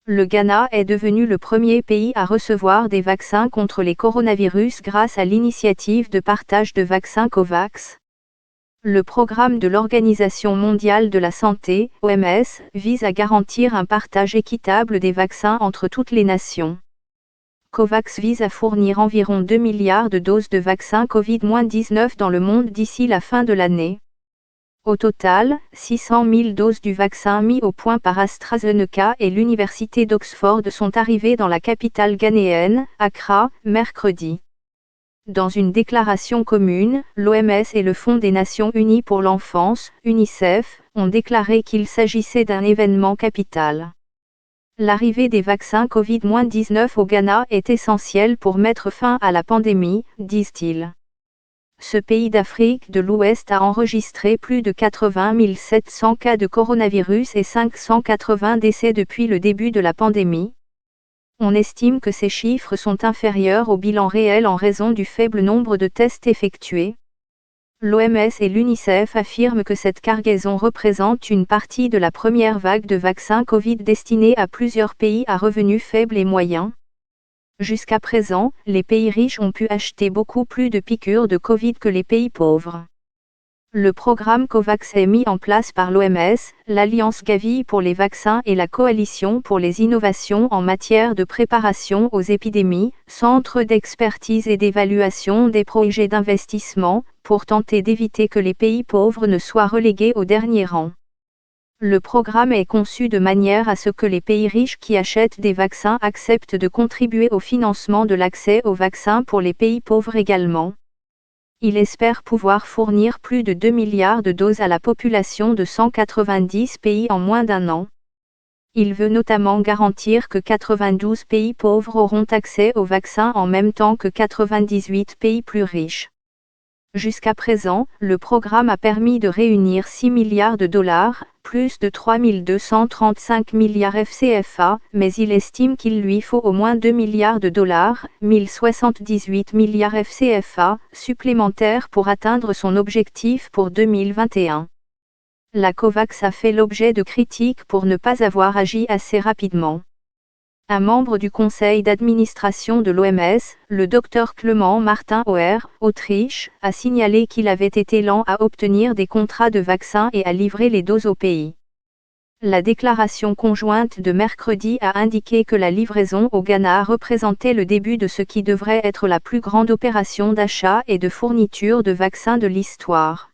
Le Ghana est devenu le premier pays à recevoir des vaccins contre les coronavirus grâce à l'initiative de partage de vaccins COVAX. Le programme de l'Organisation mondiale de la santé, OMS, vise à garantir un partage équitable des vaccins entre toutes les nations. COVAX vise à fournir environ 2 milliards de doses de vaccins Covid-19 dans le monde d'ici la fin de l'année. Au total, 600 000 doses du vaccin mis au point par AstraZeneca et l'Université d'Oxford sont arrivées dans la capitale ghanéenne, Accra, mercredi. Dans une déclaration commune, l'OMS et le Fonds des Nations Unies pour l'enfance, UNICEF, ont déclaré qu'il s'agissait d'un événement capital. L'arrivée des vaccins Covid-19 au Ghana est essentielle pour mettre fin à la pandémie, disent-ils. Ce pays d'Afrique de l'Ouest a enregistré plus de 80 700 cas de coronavirus et 580 décès depuis le début de la pandémie. On estime que ces chiffres sont inférieurs au bilan réel en raison du faible nombre de tests effectués. L'OMS et l'UNICEF affirment que cette cargaison représente une partie de la première vague de vaccins Covid destinés à plusieurs pays à revenus faibles et moyens. Jusqu'à présent, les pays riches ont pu acheter beaucoup plus de piqûres de Covid que les pays pauvres. Le programme COVAX est mis en place par l'OMS, l'Alliance Gavi pour les vaccins et la Coalition pour les innovations en matière de préparation aux épidémies, centre d'expertise et d'évaluation des projets d'investissement, pour tenter d'éviter que les pays pauvres ne soient relégués au dernier rang. Le programme est conçu de manière à ce que les pays riches qui achètent des vaccins acceptent de contribuer au financement de l'accès aux vaccins pour les pays pauvres également. Il espère pouvoir fournir plus de 2 milliards de doses à la population de 190 pays en moins d'un an. Il veut notamment garantir que 92 pays pauvres auront accès aux vaccins en même temps que 98 pays plus riches. Jusqu'à présent, le programme a permis de réunir 6 milliards de dollars, plus de 3 235 milliards FCFA, mais il estime qu'il lui faut au moins 2 milliards de dollars, 1078 milliards FCFA, supplémentaires pour atteindre son objectif pour 2021. La COVAX a fait l'objet de critiques pour ne pas avoir agi assez rapidement. Un membre du conseil d'administration de l'OMS, le Dr Clement Martin Auer, Autriche, a signalé qu'il avait été lent à obtenir des contrats de vaccins et à livrer les doses au pays. La déclaration conjointe de mercredi a indiqué que la livraison au Ghana représentait le début de ce qui devrait être la plus grande opération d'achat et de fourniture de vaccins de l'histoire.